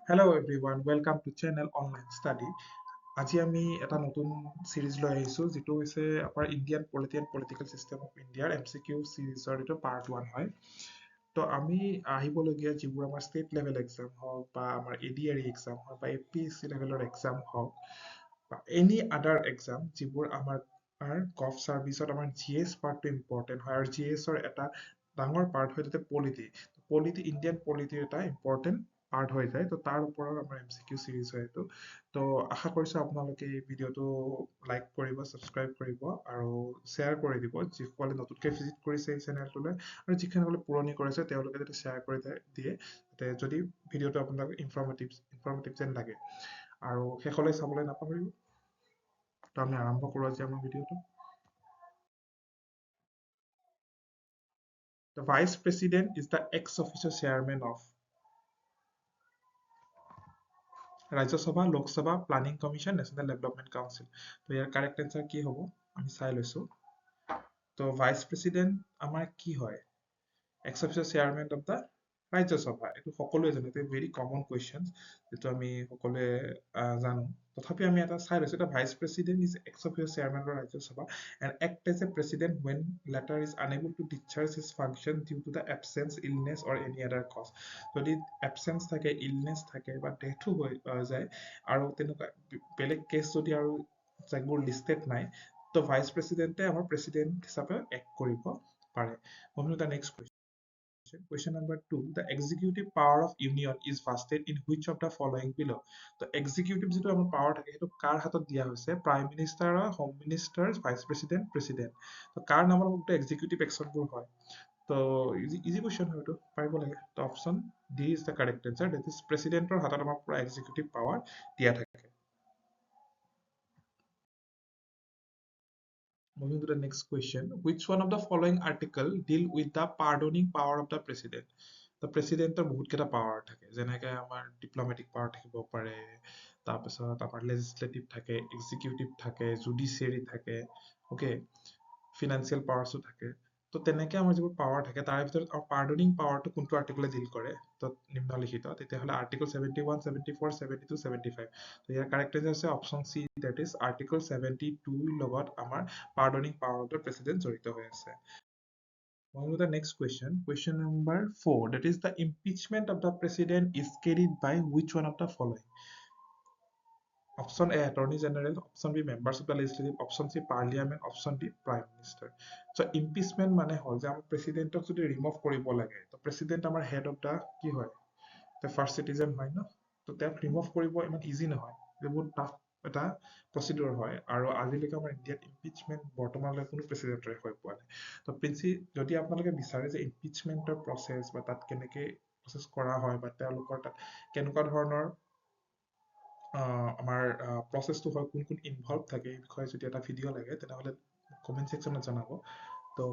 Hello everyone, welcome to channel online study. আজি আমি এটা নতুন সিৰিজ লৈ আহিছো যেটো হৈছে আমাৰ Indian polity and political system of ইণ্ডিয়াৰ এমচিকিউ সিৰিজৰ এটো পাৰ্ট 1 হয়। তো আমি আহিবলগীয়া যিবোৰ আমাৰ ষ্টেট লেভেল এক্সাম হওক বা আমাৰ এডিআৰই এক্সাম হওক বা এপিএসসি লেভেলৰ এক্সাম হওক বা এনি আদাৰ এক্সাম যিবোৰ আমাৰ গভ সাৰ্ভিসত আমাৰ জিএস পাৰ্টটো ইম্পৰ্টেন্ট হয় আৰু জিএছৰ এটা ডাঙৰ পাৰ্ট হয় তাতে পলিটি ইণ্ডিয়ান পলিটিৰ এটা ইম্পৰ্টেন্ট পাৰ্ট হৈ যায়। তো তাৰ ওপৰত আমাৰ এমচিকিউ সিৰিজ হয় এইটো। তো আশা কৰিছো আপোনালোকে এই ভিডিঅ'টো লাইক কৰিব, সাবস্ক্ৰাইব কৰিব আৰু শ্বেয়াৰ কৰি দিব যিসকলে নতুনকৈ ভিজিট কৰিছে এই চেনেলটোলৈ আৰু যিসকলে পুৰণি কৰিছে তেওঁলোকে যাতে শ্বেয়াৰ কৰি দিয়ে যদি ভিডিঅ'টো আপোনালোক ইনফৰ্মেটিভ যেন লাগে আৰু শেষলৈ চাবলৈ নাপাহৰিব। তো আমি আৰম্ভ কৰো আজি আমাৰ ভিডিঅ'টো। The Vice President is the ex-officio chairman of Rajya Sabha, Lok Sabha, Planning Commission, National Development Council. তো ইয়াৰ কাৰেক্ট এনসাৰ কি হ'ব আমি চাই লৈছো। তো ভাইস প্ৰেসিডেন্ট আমাৰ কি হয়? ex-officio chairman of the Rajya Sabha. এইটো সকলোৱে জানে, এটা ভেৰি কমন কুৱেশ্যন যেটো আমি সকলোৱে জানো। তথাপি আমি এটা চাই লৈছো। এটা vice president is ex-officio chairman of Rajya Sabha and act as a president when latter is unable to discharge his function due to the absence, illness or any other cause. যদি absence থাকে, illness থাকে বা ডেথো হৈ যায় আৰু তেনেকুৱা বেলেগ cash যদি আৰু যিবোৰ লিষ্টেড নাই, তো ভাইস প্ৰেসিডেন্টে আমাৰ প্ৰেসিডেন্ট হিচাপে এক্ট কৰিব পাৰে। Moving to the next question. Question number 2. The executive power of union is vested in which of the following below? তো executive যেটো আমাৰ power থাকে সেইটো কাৰ হাতত দিয়া হৈছে? Prime Minister, Home Minister, Vice President, President. তো কাৰ নামৰ মতে executive action বোৰ হয়? তো easy question হয় এইটো, পাৰিব লাগে। তো option D is the correct answer. That is presidentৰ হাতত আমাৰ পুৰা executive power দিয়া থাকে। Moving to the next question. Which one of the following article deal with the pardoning power of the president? The president বহুত কেইটা power থাকে, যেনেকে আমাৰ diplomatic power থাকিব পাৰে, তাৰপিছত আমাৰ legislative থাকে, executive থাকে, judiciary থাকে, okay, financial powers থাকে। তো তেনেকে আমাৰ যিবোৰ power থাকে তাৰ ভিতৰত pardoning power টো কোনটো article deal কৰে? তো নিম্নলিখিত তেতিয়াহলে article 71, 74, 72, 75। তো ইয়াৰ correct answer আছে option C, that is article 72 লগত আমাৰ pardoning power of the president জড়িত হৈ আছে। Moving to the next question. Question number 4. That is the impeachment of the president is carried by which one of the following? Option A, Attorney General. Option B, members of the legislative. Option C, Parliament. Option D, Prime Minister. So impeachment মানে হল যে আমাৰ প্ৰেসিডেন্টক যদি remove কৰিব লাগে, তো president আমাৰ head of the কি হয়? The first citizen হয় ন? তো তেওঁক ৰিমুভ কৰিব ইমান ইজি নহয়, বহুত টাফ এটা প্ৰচিডিউৰ হয় আৰু আজিলৈকে আমাৰ ইণ্ডিয়াত ইম্পিচমেন্ট বৰ্তমানলৈ কোনো প্ৰেসিডেন্টৰে হৈ পোৱা নাই। তো যদি আপোনালোকে বিচাৰে যে ইম্পিচমেন্টৰ প্ৰসেস বা তাত কেনেকে প্ৰসেস কৰা হয় বা তেওঁলোকৰ তাত কেনেকুৱা ধৰণৰ আমাৰ প্ৰসেসটো হয়, কোন কোন ইনভলভ থাকে, এই বিষয়ে যদি এটা ভিডিঅ লাগে তেনেহলে কমেন্ট সেকশনত জনাব। তো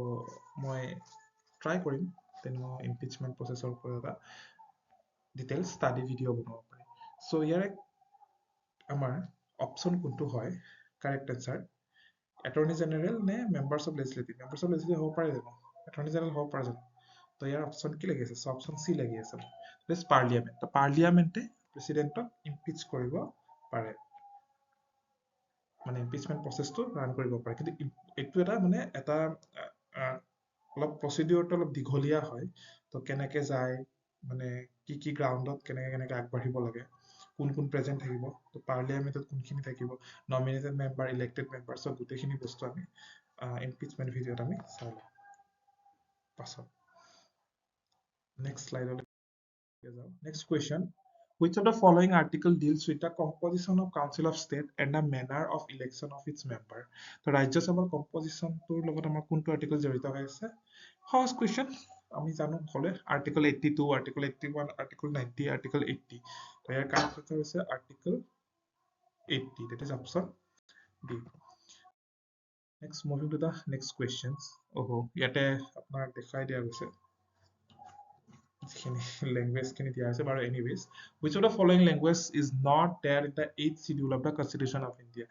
মই ট্ৰাই কৰিম তেনেকুৱা ইম্পিচমেন্ট প্ৰসেসৰ ওপৰত এটা ডিটেইলছ ষ্টাডি ভিডিঅ' বনাব পাৰি। সো ইয়াৰে আমাৰ অপশ্যন কোনটো হয় কাৰেক্ট আনসাৰ? এটৰ্নি জেনেৰেল নে members of legislative? Members of legislative হ'ব পাৰে জানো? এটৰ্নি জেনেৰেল হ'ব পাৰে জানো? তো ইয়াৰ অপশ্যন কি লাগি আছে? অপশ্যন চি লাগি আছে, পাৰ্লিয়ামেণ্ট। তো পাৰ্লিয়ামেণ্টে প্ৰেসিডেন্টক ইম্পিচ কৰিব পাৰে, মানে ইম্পিচমেন্ট প্ৰসেসটো ৰান কৰিব পাৰে। কিন্তু এইটো এটা মানে এটা অলপ প্ৰচিডিউৰটো অলপ দীঘলীয়া হয়। তো কেনেকে যায়, মানে কি কি গ্ৰাউণ্ডত কেনেকে আগবাঢ়িব লাগে, কোন কোন প্ৰেজেন্ট থাকিব, তো পাৰ্লিয়ামেণ্টত কোনখিনি থাকিব, নমিনেটেড মেম্বাৰ, ইলেক্টেড মেম্বাৰ, সব গোটেইখিনি বস্তু আমি ইম্পিচমেন্ট ভিডিঅ'ত আমি চাই লওঁ পাছত। নেক্সট স্লাইডলৈ যাওঁ। Next question. Which of the following article deals with the composition of Council of State and the manner of election of its member? তো ৰাজ্য সভাৰ কম্পজিশনটোৰ লগত আমাৰ কোনটো আৰ্টিকল জড়িত হৈ আছে? সহজ কুৱেশ্যন, আমি জানো সকলোৱে আৰ্টিকল 82, আৰ্টিকল 81, আৰ্টিকল 90, আৰ্টিকল 80। তো ইয়াৰ কাৰেক্ট আনসাৰ হৈছে article 80, that is option D. Next, moving to the next questions. ইয়াতে আপোনাক দেখাই দিয়া গৈছে language খিনি দিয়া আছে বাৰু। anyways, which of the following language is not there in the 8th schedule of the Constitution of India?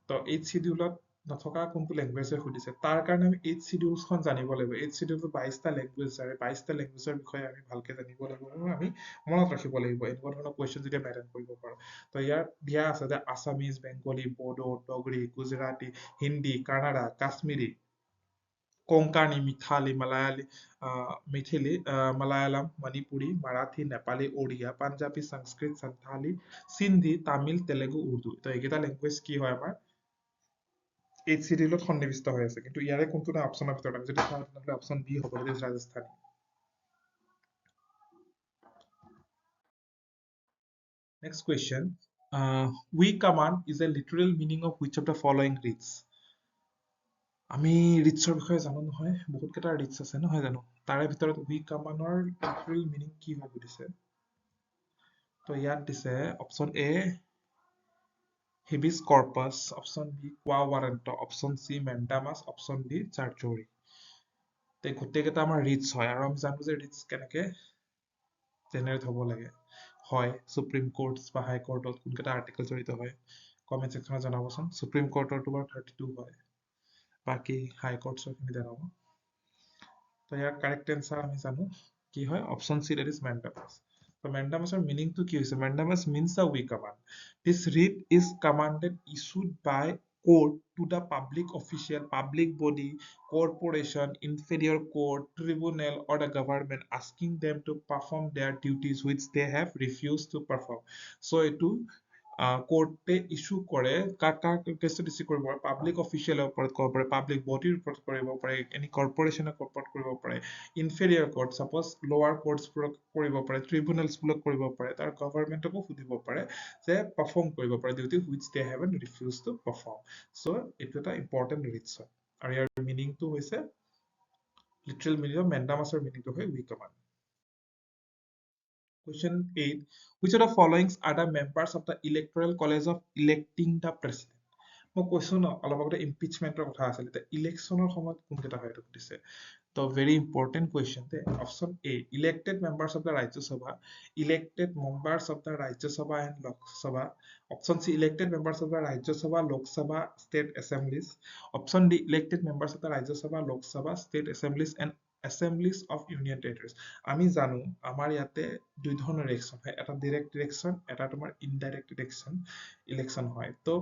তো 8th schedule নথকা কোনটো লেংগুৱেজে সুধিছে তাৰ কাৰণে আমি 8 শিডিউলছখন জানিব লাগিব 8 শিডিউলটো 22টা লেংগুৱেজ আছে 22টা লেংগুৱেজৰ বিষয়ে আমি ভালকে জানিব লাগিব আৰু আমি মনত ৰাখিব লাগিব এনেকুৱা ধৰণৰ কুৱেশ্যন যেতিয়া মেটাৰ কৰিব পাৰো তো ইয়াৰ দিয়া আছে যে আছামিজ বেংগলী বড়ো ডগৰী গুজৰাটী হিন্দী কানাডা কাশ্মীৰী কোঙ্কানি মিথালী মালায়ালী মিথিলি মালায়ালাম মণিপুৰী মাৰাঠী নেপালী ওড়িয়া পাঞ্জাবী সংস্কৃত সান্থালী সিন্ধি তামিল তেলেগু উৰ্দু তো এইকেইটা লেংগুৱেজ কি হয় আমাৰ 8 শিডিউলত সন্নিৱিষ্ট হৈ আছে কিন্তু ইয়াৰে কোনটো না অপচনৰ ভিতৰত আমি যদি চাওঁ তেনেহ'লে অপচন বি হ'ব যে Rajasthani next question we command is a literal meaning of which of the following reads আমি ৰিটছৰ বিষয়ে জানো নহয় বহুত কেইটা ৰিটছ আছে নহয় জানো তাৰে ভিতৰত উই কামানৰ লিটাৰেল মিনিং কি হয় সুধিছে তো ইয়াত দিছে option A habeas corpus option B quo warranto option C mandamus option D certiorari তে গোটেইকেইটা আমাৰ ৰিটছ হয় আৰু আমি জানো যে ৰিটছ কেনেকে জেনেৰেট হ'ব লাগে হয় সুপ্ৰিম কোৰ্টছ বা হাই কোৰ্টত কোনকেইটা আৰ্টিকেল জড়িত হয় কমেণ্ট ছেকশ্যনত জনাবচোন সুপ্ৰিম কোৰ্টৰটো বাৰু 32 হয় বাকি হাই কোৰ্টছৰ খিনি জনাব তো ইয়াৰ কাৰেক্ট এনসাৰ আমি জানো কি হয় অপচন সি দ্যাট ইজ মেণ্ডামাছ তো মেণ্ডামাছৰ মিনিংটো কি হৈছে মেণ্ডামাছ means a weak command this writ is commanded issued by court to the public official public body corporation inferior court tribunal or the government asking them to perform their duties which they have refused to perform so এইটো কোৰ্টে issue কৰে কাক কেছটো issue কৰিব পাৰে public অফিচিয়েলৰ ওপৰত কৰিব পাৰে public বডিৰ ওপৰত কৰিব পাৰে এনি কৰ্পোৰেচনৰ ওপৰত কৰিব পাৰে ইনফেৰিয়ৰ কোৰ্ট সাপোজ লোৱাৰ কোৰ্টছবোৰক কৰিব পাৰে ট্ৰিবিউনেলছবোৰক কৰিব পাৰে তাৰ গভৰ্ণমেণ্টকো সুধিব পাৰে যে পাৰফৰ্ম কৰিব পাৰে duty which they have refuse to perform so' এইটো এটা ইম্পৰ্টেণ্ট ৰিটছ হয় আৰু ইয়াৰ মিনিংটো হৈছে লিটাৰেল মিনিং মেণ্ডামাছৰ মিনিংটো হয় উই command Question 8. Which of the followings are the members of the Electoral College of electing the president? মই কৈছো ন অলপ আগতে ইম্পিচমেন্টৰ কথা আছিল এতিয়া ইলেকশ্যনৰ সময়ত কোনকেইটা হয় এইটো সুধিছে তো very important question the option A elected members of the Rajya Sabha elected members of the Rajya Sabha and Lok Sabha option C elected members of the Rajya Sabha Lok Sabha state assemblies option D elected members of the Rajya Sabha Lok Sabha state assemblies and assemblies of union territories আমি জানো আমাৰ ইয়াতে দুই ধৰণৰ election হয় এটা direct election এটা তোমাৰ ইনডাইৰেক্ট ইলেকশ্যন হয় তো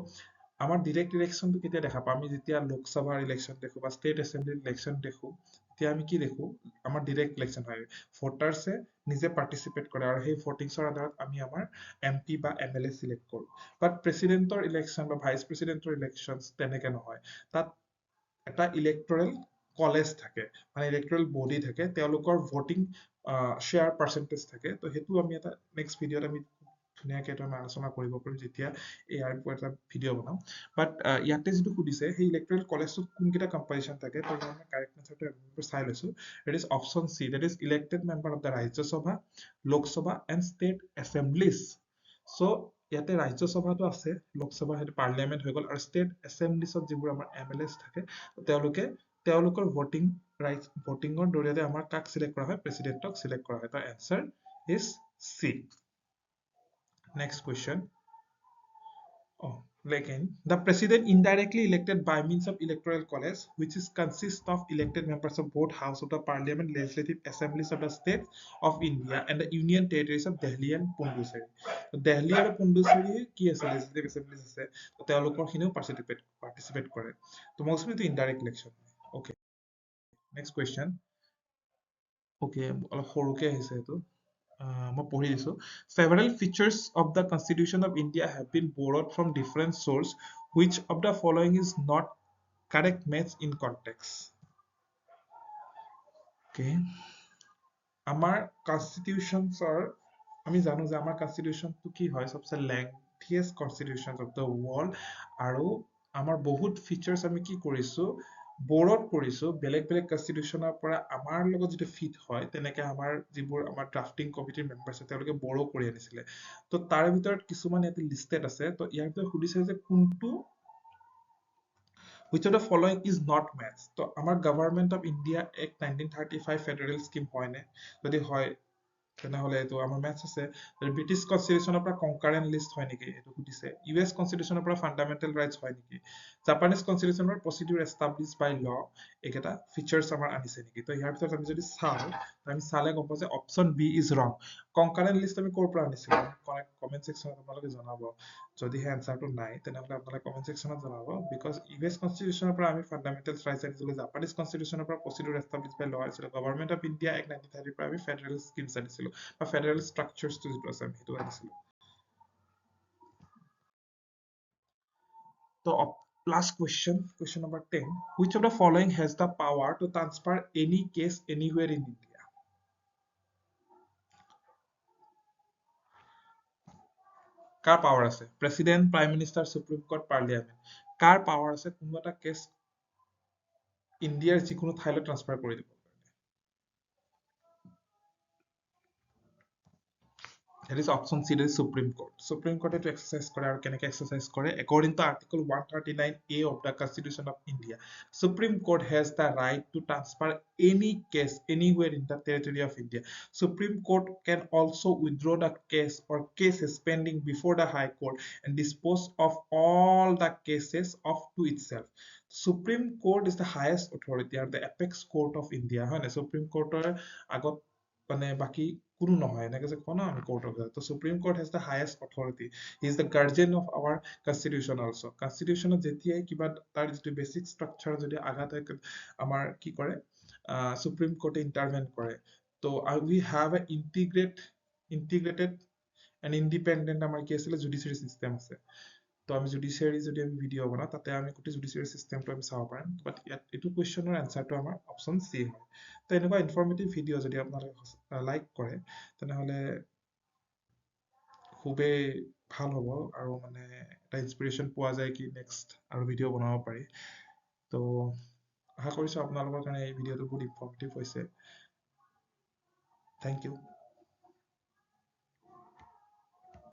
আমাৰ ডিৰেক্ট ইলেকশ্যনটো কেতিয়া দেখা পাওঁ আমি যেতিয়া লোকসভাৰ ইলেকশ্যন দেখো বা ষ্টেট এছেম্বলিৰ ইলেকশ্যন দেখো তেতিয়া আমি কি দেখো আমাৰ ডিৰেক্ট ইলেকশ্যন হয় ভোটাৰ্ছে নিজে পাৰ্টিচিপেট কৰে আৰু সেই ভোটিংছৰ আধাৰত আমি আমাৰ এমপি বা এমএলএ চিলেক্ট কৰো বাট প্ৰেচিডেণ্টৰ ইলেকশ্যন বা ভাইচ প্ৰেচিডেণ্টৰ ইলেকশ্যন তেনেকে নহয় তাত এটা ইলেক্টৰেল কলেজ থাকে মানে ইলেক্টৰেল বডি থাকে তেওঁলোকৰ ভোটিং শ্বেয়াৰ পাৰ্চেন্টেজ থাকে তো সেইটো আমি এটা নেক্সট ভিডিঅ'ত আমি ধুনীয়াকে এটা আলোচনা কৰিব পাৰিম যেতিয়া ইয়াৰ ওপৰত এটা ভিডিঅ' বনাম বাট ইয়াতে যিটো সুধিছে সেই ইলেক্টৰেল কলেজটোত কোনকেইটা কম্পজিশ্যন থাকে তো মই কাৰেক্ট আনচাৰটো চাই লৈছো it is option C that is elected member of the Rajya Sabha Lok Sabha and state assemblies so' ইয়াতে ৰাজ্যসভাটো আছে লোকসভা সেইটো পাৰ্লিয়ামেণ্ট হৈ গ'ল আৰু ষ্টেট এছেম্বলিজত যিবোৰ আমাৰ এমএলএছ থাকে তেওঁলোকৰ ভোটিঙৰ জৰিয়তে আমাৰ কাক চিলেক্ট কৰা হয় প্ৰেচিডেণ্টক চিলেক্ট কৰা হয় তাৰ answer is C next question the president indirectly elected by means of electoral college which is consist of elected members of both house of the parliament legislative assemblies of the states of India and the union territories of Delhi and Punduseri Delhi আৰু Punduseri কি আছে legislative assemblies আছে তেওঁলোকৰ খিনিও participate কৰে তো mostly to indirect election okay next question okay অলপ সৰুকে আহিছে এইটো মই পঢ়ি দিছো several features of the constitution of India have been borrowed from different source which of the following is not correct match in context okay আমাৰ constitutions আমি জানো যে আমাৰ constitutionটো কি হয় সবচে lengthiest constitution of the world আৰু আমাৰ বহুত features আমি কি কৰিছো borrowed কৰিছো বেলেগ বেলেগ constitutionৰ পৰা আমাৰ লগত যেটো ফিট হয় তেনেকে আমাৰ যিবোৰ আমাৰ drafting committee members তেওঁলোকে borrow কৰি আনিছিলে তো তাৰ ভিতৰত কিছুমান ইয়াতে listed আছে তো ইয়াৰ ভিতৰত সুধিছে যে কোনটো which of the following is not matched তো আমাৰ government of India Act 1935 federal scheme হয় নে যদি হয় তেনেহলে এইটো আমাৰ মেথছ আছে ব্ৰিটিছ কনষ্টিটিউশ্যনৰ পৰা কনকাৰেন্ট লিষ্ট হয় নেকি এইটো সুধিছে ইউএছ কনষ্টিটিউশ্যনৰ পৰা ফাণ্ডামেণ্টেল ৰাইটছ হয় নেকি জাপানীজ কনষ্টিটিউশ্যনৰ প্ৰচিডিউৰ এষ্টাব্লিছ বাই ল এইকেইটা ফিচাৰ্ছ আমাৰ আনিছে নেকি তো ইয়াৰ ভিতৰত আমি যদি চাওঁ আমি চালে গম পাওঁ যে অপশ্যন বি ইজ ৰং কনকাৰেন্ট লিষ্ট আমি ক'ৰ পৰা আনিছিলো কমেণ্ট ছেকশ্যনত আপোনালোকে জনাব যদিহে এনচাৰটো নাই তেনেহলে আপোনালোকে কমেণ্ট ছেকশ্যনত জনাব বিকজ ইউএছ কনষ্টিটিউশ্যনৰ পৰা আমি ফাণ্ডামেণ্টেল ৰাইটছ আনিছিলো জাপানীজ কনষ্টিটিউশ্যনৰ পৰা প্ৰচিডিউৰ এষ্টাব্লিছ বাই ল আনিছিলো গভৰ্ণমেণ্ট অফ ইণ্ডিয়া এক্ট 1930 পৰা আমি ফেডাৰেল স্কিমছ আনিছিলো বা ফেডাৰেল ষ্ট্ৰাকচাৰছটো যিটো আছে আমি সেইটো আনিছিলো তো last question number 10 which of the following has the power to transfer any case anywhere in India কাৰ পাৱাৰ আছে president prime minister supreme court parliament কাৰ পাৱাৰ আছে কোনো এটা কেছ ইণ্ডিয়াৰ যিকোনো ঠাইলৈ ট্ৰান্সফাৰ কৰি দিব That is option C, that is Supreme Court. Supreme Court to exercise kore aru keneke exercise kore according to Article 139A of the Constitution of India. Supreme Court has the right to transfer any case anywhere in the territory of India. Supreme Court can also withdraw the case or cases pending before the High Court and dispose of all the cases of to itself. Supreme Court is the highest authority or the apex court of India. Supreme Court agot মানে বাকি কোনো নহয় এনেকে যে কোৱা না আমি court of তো supreme court has the highest authority he is the guardian of our constitution also কনষ্টিটিউশ্যনত যেতিয়াই কিবা তাৰ যিটো বেছিক ষ্ট্ৰাকচাৰ যদি আঘাত হয় আমাৰ কি কৰে সুপ্ৰিম কোৰ্টে ইণ্টাৰভেন কৰে তো we have a integrated and independent আমাৰ কি আছিলে জুডিচিয়াৰী চিষ্টেম আছে তো আমি জুডিচিয়াৰী যদি আমি ভিডিঅ' বনাওঁ তাতে আমি গোটেই জুডিচিয়াৰী চিষ্টেমটো আমি চাব পাৰিম বাট ইয়াত এইটো কুৱেশ্যনৰ এনচাৰটো আমাৰ অপশ্যন চি হয় তো এনেকুৱা ইনফৰ্মেটিভ ভিডিঅ' যদি আপোনালোকে লাইক কৰে তেনেহ'লে খুবেই ভাল হ'ব আৰু মানে এটা ইনস্পিৰেশ্যন পোৱা যায় কি নেক্সট আৰু ভিডিঅ' বনাব পাৰি তো আশা কৰিছোঁ আপোনালোকৰ কাৰণে এই ভিডিঅ'টো বহুত ইনফৰ্মেটিভ হৈছে থেংক ইউ